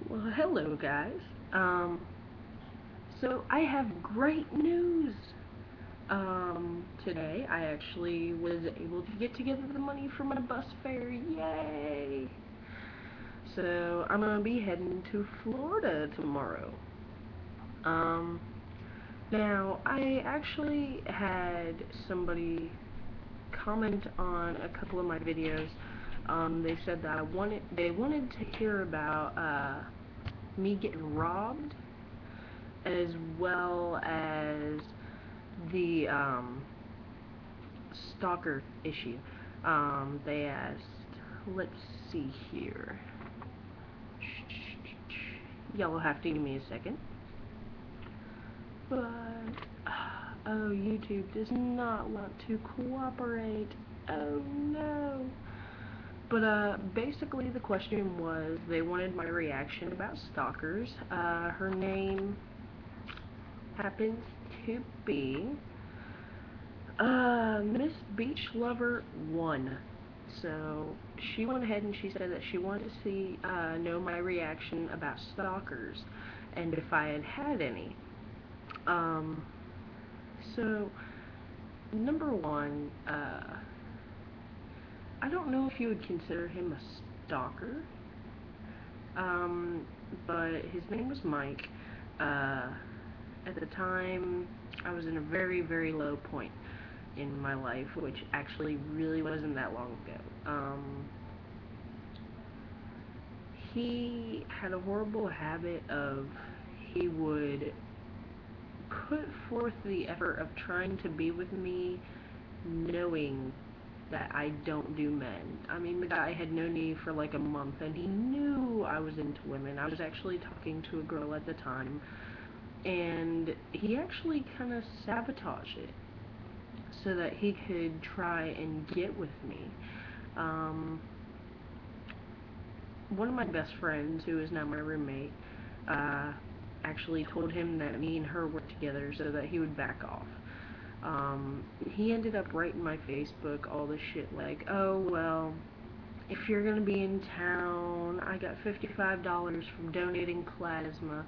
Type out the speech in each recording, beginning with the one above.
Well, hello guys. Um, so I have great news. Today I actually was able to get together the money for my bus fare. Yay! So I'm gonna be heading to Florida tomorrow. Um, Now I actually had somebody comment on a couple of my videos. They said that they wanted to hear about me getting robbed as well as the stalker issue. They asked, let's see here. Y'all will have to give me a second. But, oh, YouTube does not want to cooperate. Oh no. But, basically the question was, they wanted my reaction about stalkers. Her name happens to be Miss Beach Lover 1. So she went ahead and she said that she wanted to know my reaction about stalkers and if I had had any. Um, so number one, I don't know if you would consider him a stalker, um, but his name was Mike. Uh, at the time, I was in a very, very low point in my life, which actually really wasn't that long ago. He had a horrible habit of he would put forth the effort of trying to be with me knowing that I don't do men. I mean, the guy had known me for like a month and he knew I was into women. I was actually talking to a girl at the time and he actually kind of sabotaged it so that he could try and get with me. Um, One of my best friends, who is now my roommate, uh, actually told him that me and her were together so that he would back off. He ended up writing my Facebook all this shit like, oh, well, if you're gonna be in town, I got $55 from donating plasma.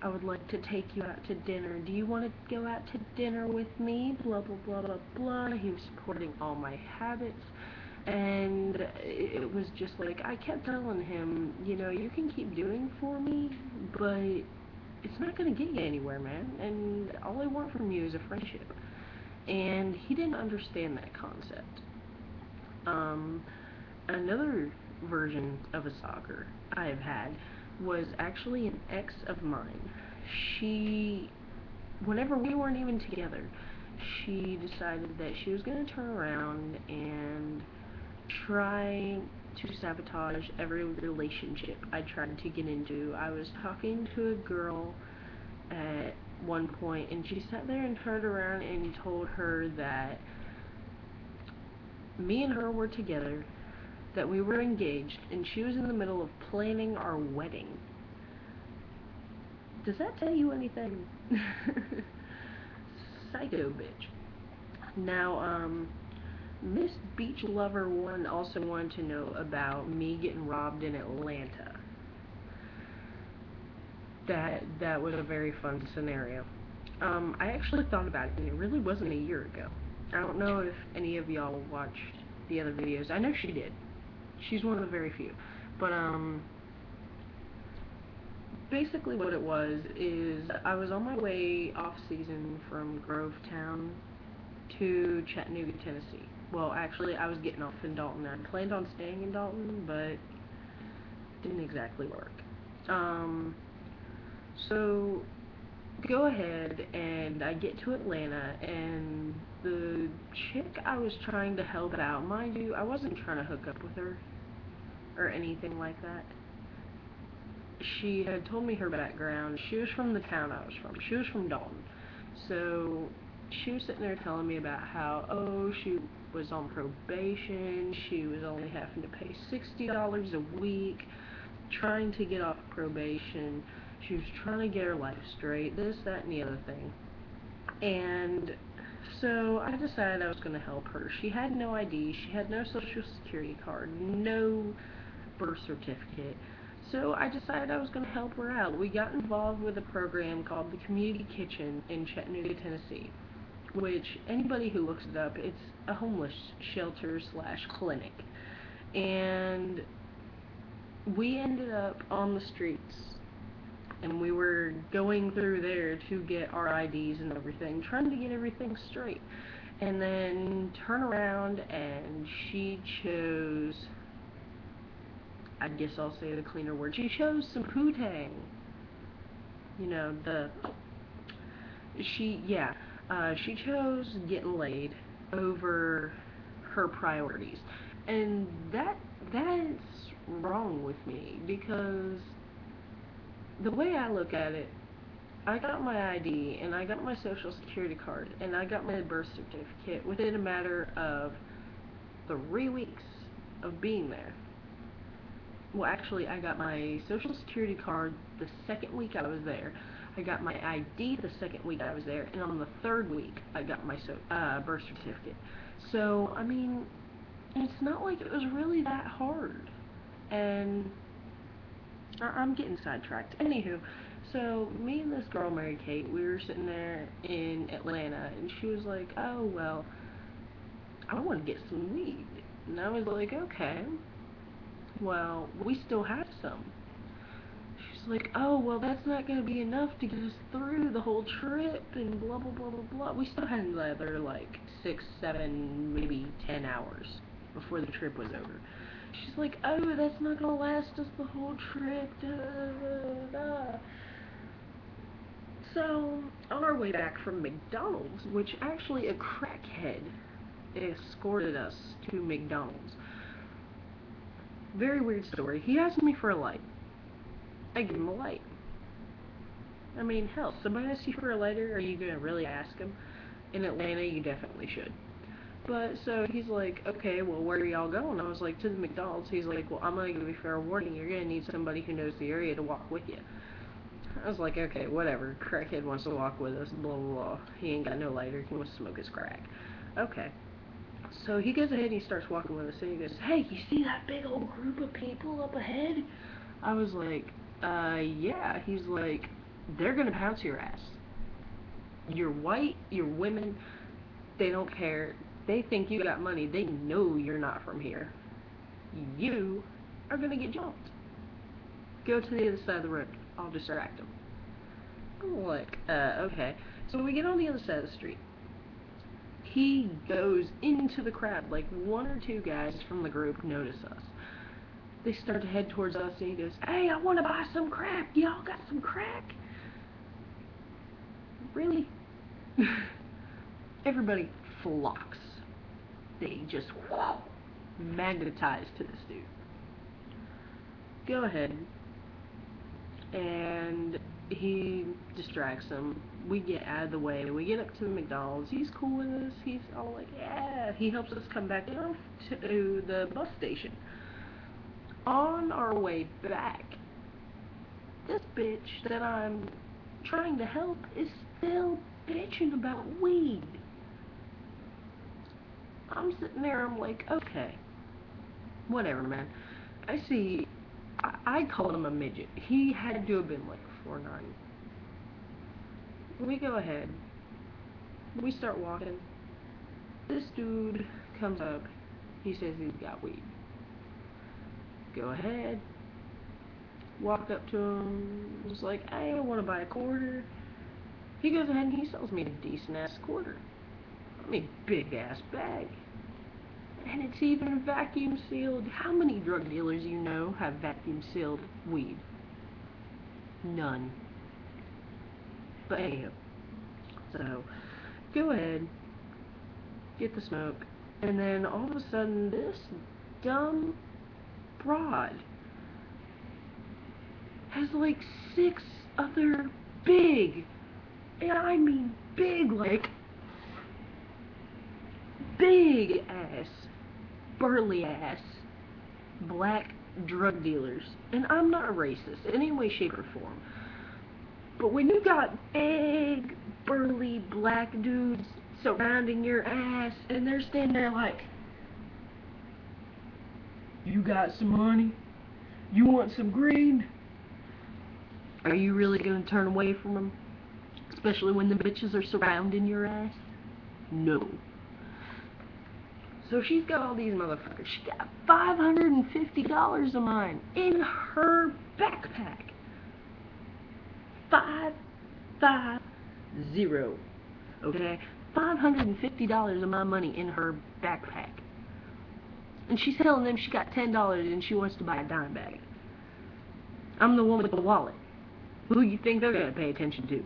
I would like to take you out to dinner. Do you want to go out to dinner with me? Blah, blah, blah, blah, blah. He was supporting all my habits. And it was just like, I kept telling him, you know, you can keep doing for me, but it's not going to get you anywhere, man. And all I want from you is a friendship. And he didn't understand that concept. Um, Another version of a stalker I have had was actually an ex of mine. She, whenever we weren't even together, she decided that she was going to turn around and try to sabotage every relationship I tried to get into. I was talking to a girl at one point, and she sat there and turned around and told her that me and her were together, that we were engaged, and she was in the middle of planning our wedding. Does that tell you anything? Psycho bitch. Now, Miss Beach Lover 1 also wanted to know about me getting robbed in Atlanta. That was a very fun scenario. I actually thought about it, and it really wasn't a year ago. I don't know if any of y'all watched the other videos. I know she did. She's one of the very few. But, basically what it was is I was on my way off season from Grovetown to Chattanooga, Tennessee. Well, actually, I was getting off in Dalton. I planned on staying in Dalton, but didn't exactly work. Um, so go ahead and I get to Atlanta, and the chick I was trying to help out, mind you, I wasn't trying to hook up with her or anything like that. She had told me her background. She was from the town I was from. She was from Dalton. So she was sitting there telling me about how, oh, she was on probation. She was only having to pay $60 a week, trying to get off probation. She was trying to get her life straight, this, that, and the other thing. And so I decided I was going to help her. She had no ID. She had no social security card, no birth certificate. So I decided I was going to help her out. We got involved with a program called the Community Kitchen in Chattanooga, Tennessee, which anybody who looks it up, it's a homeless shelter slash clinic. And we ended up on the streets, and we were going through there to get our IDs and everything, trying to get everything straight. And then turn around, and she chose, I guess I'll say the cleaner word, she chose some poo-tang. You know, she chose getting laid over her priorities. And that's wrong with me, because the way I look at it, I got my ID, and I got my social security card, and I got my birth certificate within a matter of 3 weeks of being there. Well, actually, I got my social security card the second week I was there. I got my ID the second week I was there, and on the third week, I got my birth certificate. So, I mean, it's not like it was really that hard. And I'm getting sidetracked. Anywho, so me and this girl, Mary Kate, we were sitting there in Atlanta, and she was like, "Oh, well, I want to get some weed." And I was like, "Okay, well, we still have some." She's like, "Oh, well, that's not going to be enough to get us through the whole trip, and blah, blah, blah, blah, blah." We still had another, like, 6, 7, maybe 10 hours before the trip was over. She's like, "Oh, that's not going to last us the whole trip, da, da, da." So, on our way back from McDonald's, which actually a crackhead escorted us to McDonald's. Very weird story. He asked me for a light. I give him a light. I mean, hell, somebody asks you for a lighter, are you gonna really ask him? In Atlanta, you definitely should. But, so he's like, "Okay, well, where are y'all going?" I was like, "To the McDonald's." He's like, "Well, I'm gonna give you fair warning, you're gonna need somebody who knows the area to walk with you." I was like, "Okay, whatever, crackhead wants to walk with us, blah, blah, blah. He ain't got no lighter, he wants to smoke his crack." Okay. So he goes ahead and he starts walking with us, and he goes, "Hey, you see that big old group of people up ahead?" I was like, yeah." He's like, "They're gonna pounce your ass. You're white, you're women, they don't care. They think you got money, they know you're not from here. You are gonna get jumped. Go to the other side of the road, I'll distract them." I'm like, okay. So we get on the other side of the street. He goes into the crowd, like one or two guys from the group notice us. They start to head towards us, and he goes, "Hey, I want to buy some crack. Y'all got some crack?" Really? Everybody flocks. They just magnetize to this dude. Go ahead. And he distracts them. We get out of the way. We get up to the McDonald's. He's cool with us. He's all like, "Yeah." He helps us come back down to the bus station. On our way back, this bitch that I'm trying to help is still bitching about weed. I'm sitting there, I'm like, okay, whatever, man. I see, I called him a midget. He had to have been like 4'9". We go ahead. We start walking. This dude comes up. He says he's got weed. Go ahead. Walk up to him. Was like, "Hey, I want to buy a quarter." He goes ahead and he sells me a decent ass quarter. I mean, big ass bag. And it's even vacuum sealed. How many drug dealers you know have vacuum sealed weed? None. But anyhow, so go ahead, get the smoke, and then all of a sudden this dumb broad has like 6 other big, and I mean big, like big ass, burly ass, black drug dealers. And I'm not a racist in any way, shape, or form. But when you got big, burly, black dudes surrounding your ass, and they're standing there like, "You got some money? You want some green? Are you really gonna turn away from them? Especially when the bitches are surrounding your ass? No. So she's got all these motherfuckers. She got $550 of mine in her backpack. 550. Okay? $550 of my money in her backpack. And she's telling them she got $10 and she wants to buy a dime bag. I'm the one with the wallet. Who you think they're gonna pay attention to?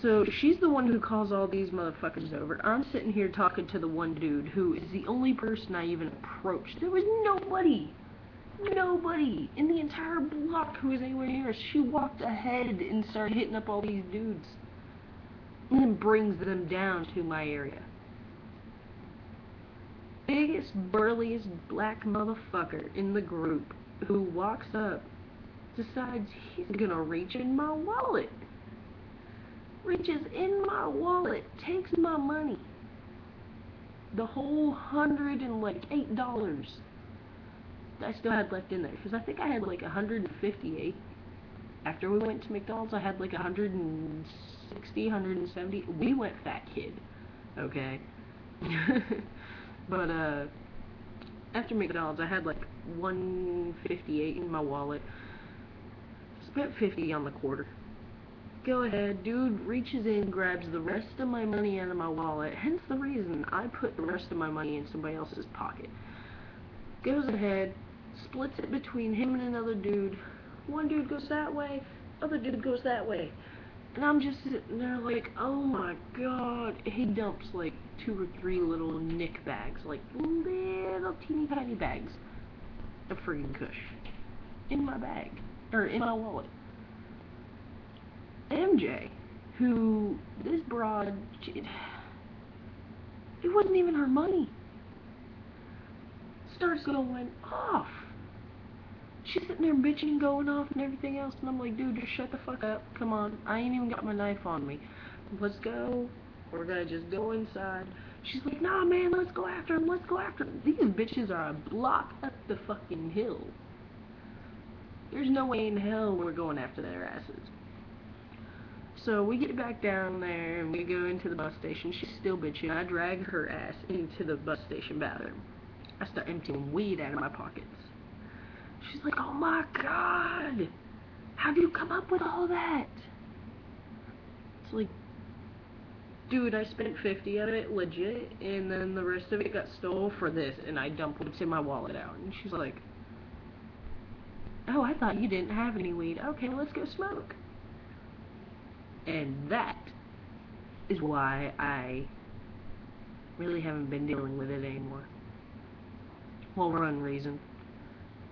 So she's the one who calls all these motherfuckers over. I'm sitting here talking to the one dude who is the only person I even approached. There was nobody in the entire block who was anywhere near us. She walked ahead and started hitting up all these dudes. And then brings them down to my area. Biggest, burliest black motherfucker in the group who walks up, decides he's gonna reach in my wallet. Reaches in my wallet, takes my money. The whole $108 that I still had left in there. Because I think I had like 158. After we went to McDonald's, I had like 160, 170. We went fat kid. Okay? But, after McDonald's, I had like 158 in my wallet. Spent 50 on the quarter. Go ahead, dude reaches in, grabs the rest of my money out of my wallet, hence the reason I put the rest of my money in somebody else's pocket. Goes ahead, splits it between him and another dude. One dude goes that way, other dude goes that way. And I'm just sitting there like, oh my god. He dumps like 2 or 3 little nick bags, like little teeny tiny bags of friggin' kush in my bag, or in my wallet. MJ, who, this broad, it wasn't even her money, starts going off. She's sitting there bitching, going off and everything else, and I'm like, dude, just shut the fuck up, come on, I ain't even got my knife on me. Let's go, we're gonna just go inside. She's like, nah man, let's go after him, let's go after him. These bitches are a block up the fucking hill. There's no way in hell we're going after their asses. So we get back down there and we go into the bus station. She's still bitching. I drag her ass into the bus station bathroom. I start emptying weed out of my pockets. She's like, oh my god, how do you come up with all that? It's like, dude, I spent 50 of it legit, and then the rest of it got stole for this, and I dumped what's in my wallet out. And she's like, oh, I thought you didn't have any weed. Okay, let's go smoke. And that is why I really haven't been dealing with it anymore. Well, one reason.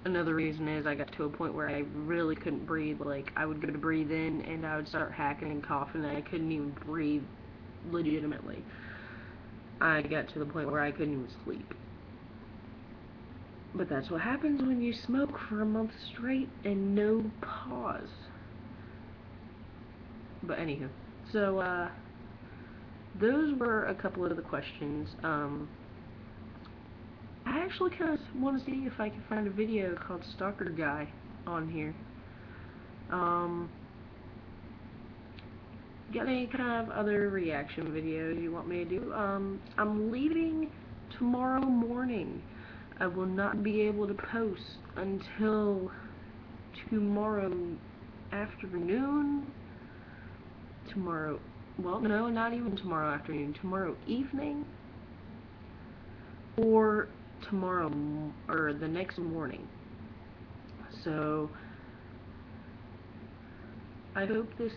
Another reason is I got to a point where I really couldn't breathe. Like, I would go to breathe in and I would start hacking and coughing and I couldn't even breathe legitimately. I got to the point where I couldn't even sleep. But that's what happens when you smoke for a month straight and no pause. But anywho, so, those were a couple of the questions. I actually kind of want to see if I can find a video called Stalker Guy on here. Got any kind of other reaction videos you want me to do? I'm leaving tomorrow morning. I will not be able to post until tomorrow afternoon. Well, no, not even tomorrow afternoon. Tomorrow evening. Or tomorrow, or the next morning. So, I hope this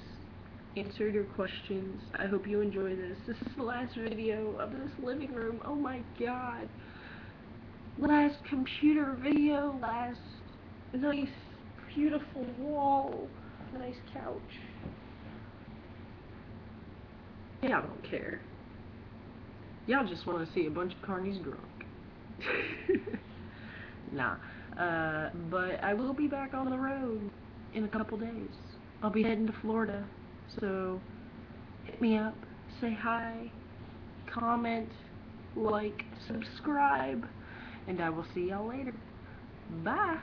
answered your questions. I hope you enjoy this. This is the last video of this living room. Oh my god. Last computer video, last nice, beautiful wall, nice couch. Y'all don't care. Y'all just want to see a bunch of carnies drunk. Nah. But I will be back on the road in a couple days. I'll be heading to Florida. So, hit me up, say hi, comment, like, subscribe, and I will see y'all later. Bye.